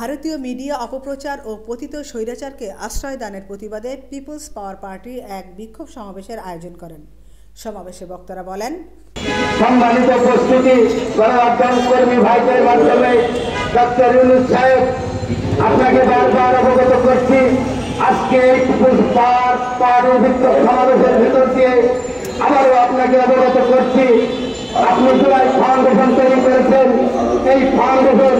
ভারতীয় মিডিয়া অপপ্রচার ও পতিত স্বৈরাচারকে আশ্রয় দানের প্রতিবাদে পিপলস পাওয়ার পার্টি এক বিক্ষোভ সমাবেশের আয়োজন করেন। সমাবেশে বক্তারা বলেন, সম্মানিত উপস্থিতি গণমাধ্যম কর্মী ভাইদের মাধ্যমে ডক্টর ইউনূস সাহেব আপনাকে বারবার অবগত করছি, আজকে এই পিপলস পাওয়ার পার্টির বিক্ষোভ সমাবেশের ভিতর দিয়ে আবারও আপনাকে অবগত করছি, আপনি জুলাই ফাউন্ডেশন তৈরি করেছেন। এই ফাউন্ডেশন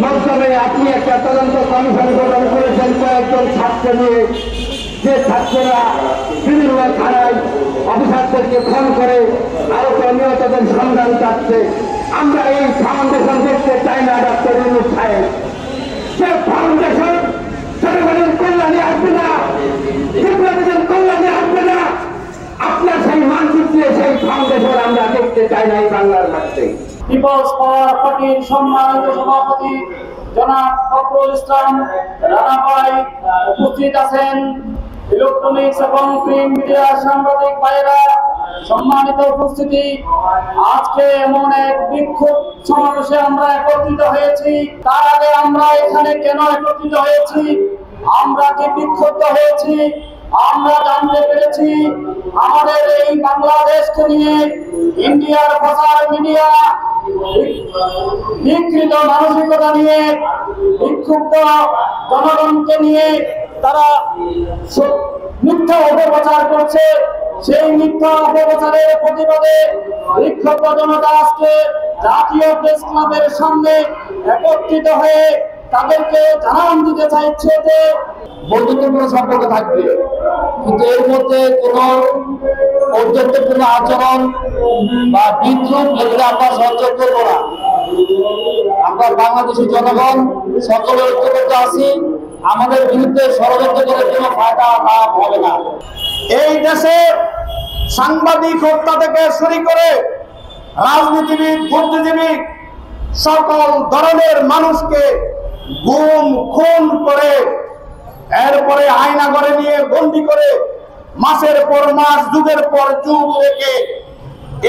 মাধ্যমে আপনি একটা তদন্ত কমিশন গঠন করেছেন কয়েকজন ছাত্র নিয়ে, যে ছাত্ররা বিভিন্ন থানায় অফিসারদেরকে ফোন করে আরো নিহতদের সন্ধান চাচ্ছে। আমরা এই ফাউন্ডেশন দেখতে চাই না ডক্টর ইউনূস সাহেব। সে ফাউন্ডেশন জনগণের কল্যাণে আসবে না, বিপ্লবীদের কল্যাণে আসবে না। আপনার সেই মানচিত্রে সেই ফাউন্ডেশন আমরা দেখতে চাই না এই বাংলার মাঠে। পিপলস পাওয়ার পার্টির সম্মানিত সভাপতি জনাব ফখরুল ইসলাম রানা ভাই উপস্থিত আছেন। ইলেকট্রনিক্স এবং প্রিন্ট মিডিয়ার সাংবাদিক ভাইয়েরা, সম্মানিত উপস্থিতি, আজকে এমন এক বিক্ষোভ সমাবেশে আমরা একত্রিত হয়েছি। তার আগে আমরা এখানে কেন একত্রিত হয়েছি, আমরা কি বিক্ষুব্ধ হয়েছি, আমরা জানতে পেরেছি আমাদের এই বাংলাদেশকে নিয়ে ইন্ডিয়ার প্রচার মিডিয়া বিকৃত মানসিকতা নিয়ে, বিক্ষুব্ধ জনগণকে নিয়ে তারা মিথ্যা অপপ্রচার করছে। সেই মিথ্যা অপপ্রচারের প্রতিবাদে বিক্ষুব্ধ জনতা আজকে জাতীয় প্রেস ক্লাবের সামনে একত্রিত হয়ে তাদেরকে জানান দিতে চাইছে যে বন্ধুত্বপূর্ণ সম্পর্ক থাকবে, কিন্তু এর মধ্যে কোন ঔদ্ধত্যপূর্ণ আচরণ বা বিদ্রুপ এগুলো আমরা সহ্য করবো না। আমরা বাংলাদেশের জনগণ সকলে ঐক্যবদ্ধ আছি, আমাদের বিরুদ্ধে ষড়যন্ত্র করে কোনো ফায়দা লাভ হবে না। এই দেশে সাংবাদিক হত্যা থেকে শুরু করে রাজনীতিবিদ, বুদ্ধিজীবী সকল ধরনের মানুষকে গুম খুন করে এরপরে আয়না ঘরে নিয়ে বন্দি করে মাসের পর মাস, যুগের পর যুগ রেখে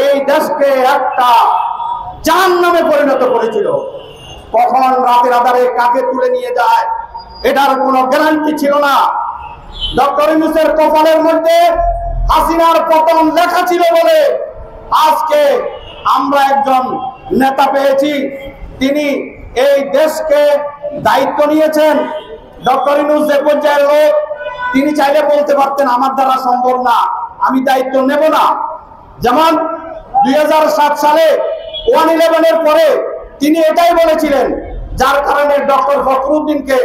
এই দেশকে একটা জাহান্নামে পরিণত করেছিল। কখন রাতের আধারে কাকে তুলে নিয়ে যায় এটার কোনো গ্যারান্টি ছিল না। ডক্টর ইউনূসের কপালের মধ্যে হাসিনার পতন লেখা ছিল বলে আজকে আমরা একজন নেতা পেয়েছি, তিনি এই দেশকে দায়িত্ব নিয়েছেন। ডক্টর ইউনূস যে পর্যায়ের লোক, তিনি চাইলে বলতে পারতেন আমার দ্বারা সম্ভব না, আমি দায়িত্ব নেব না। যেমন 2007 সালে 1/11-এর পরে তিনি এটাই বলেছিলেন, যার কারণে ডক্টর ফখরুদ্দিনকে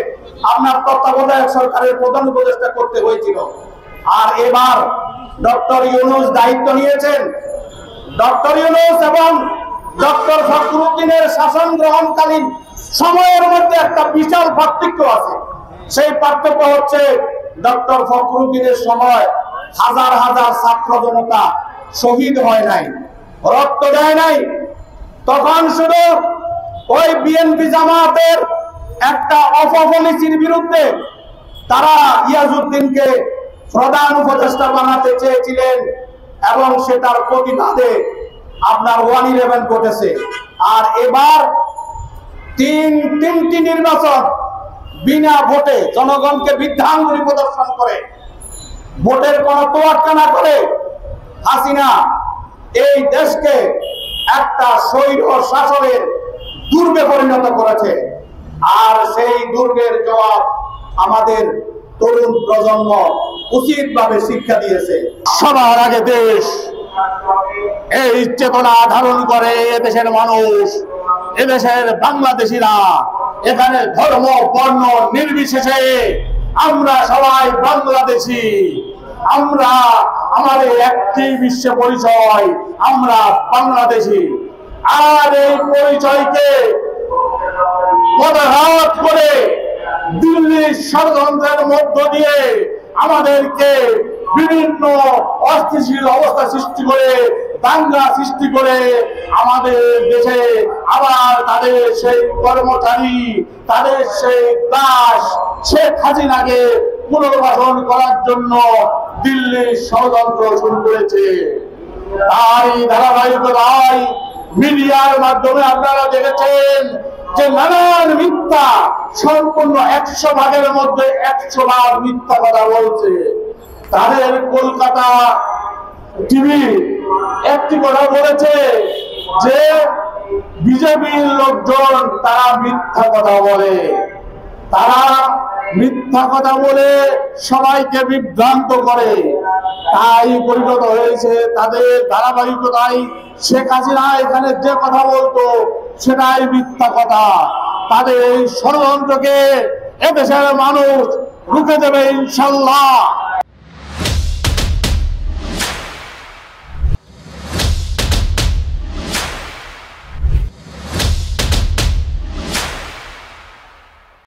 আপনার তত্ত্বাবধায়ক সরকারের প্রধান উপদেষ্টা করতে হয়েছিল। আর এবার ডক্টর ইউনূস দায়িত্ব নিয়েছেন। ডক্টর ইউনূস এবং ডক্টর ফখরুদ্দিনের শাসন গ্রহণকালীন সময়ের মধ্যে একটা বিশাল পার্থক্য আছে। সেই পার্থক্য হচ্ছে ডক্টর ফখরুদ্দিনের সময় হাজার হাজার ছাত্র জনতা শহীদ হয় নাই, রক্ত দেয় নাই। তখন শুধু ওই বিএনপি জামাতের একটা অপপলিসির বিরুদ্ধে তারা ইয়াজউদ্দিনকে প্রধান উপদেষ্টা বানাতে চেয়েছিলেন এবং সেটার প্রতিবাদে আপনার 1/11 ঘটেছে। আর এবার তিনটি নির্বাচন বিনা ভোটে জনগণকে বৃদ্ধাঙ্গুলি প্রদর্শন করে, ভোটের কোন তোয়াক্কা না করে হাসিনা এই দেশকে একটা স্বৈর শাসনের দুর্গে পরিণত করেছে। আর সেই দুর্গের জবাব আমাদের তরুণ প্রজন্ম উচিতভাবে শিক্ষা দিয়েছে। সবার আগে দেশ এই চেতনা ধারণ করে এদেশের মানুষ, এদেশের বাংলাদেশিরা, এখানে ধর্ম বর্ণ নির্বিশেষে আমরা সবাই বাংলাদেশি। আমরা আমাদের একটি বিশ্ব পরিচয়, আমরা বাংলাদেশি। আর এই পরিচয়কে পদাঘাত করে দিল্লির ষড়যন্ত্রের মধ্য দিয়ে আমাদেরকে বিভিন্ন অস্থিতিশীল অবস্থা সৃষ্টি করে, দাঙ্গা সৃষ্টি করে আমাদের দেশে আবার তাদের সেই কর্মচারী, তাদের সেই দাস শেখ হাসিনাকে পুনর্বাসন করার জন্য দিল্লির ষড়যন্ত্র শুরু করেছে। তাই ধারাবাহিকতায় মিডিয়ার মাধ্যমে আপনারা দেখেছেন যে নানান মিথ্যা, সম্পূর্ণ 100 ভাগের মধ্যে 100 ভাগ মিথ্যা কথা বলছে। তাদের কলকাতা টিভি একটি কথা বলেছে যে বিজেপির লোকজন তারা মিথ্যা কথা বলে, তারা মিথ্যা কথা বলে সবাইকে বিভ্রান্ত করে। তাই পরিণত হয়েছে তাদের ধারাবাহিকতায় শেখ হাসিনা এখানে যে কথা বলতো সেটাই মিথ্যা কথা। তাদের এই ষড়যন্ত্রকে এদেশের মানুষ রুখে দেবে ইনশাল্লাহ।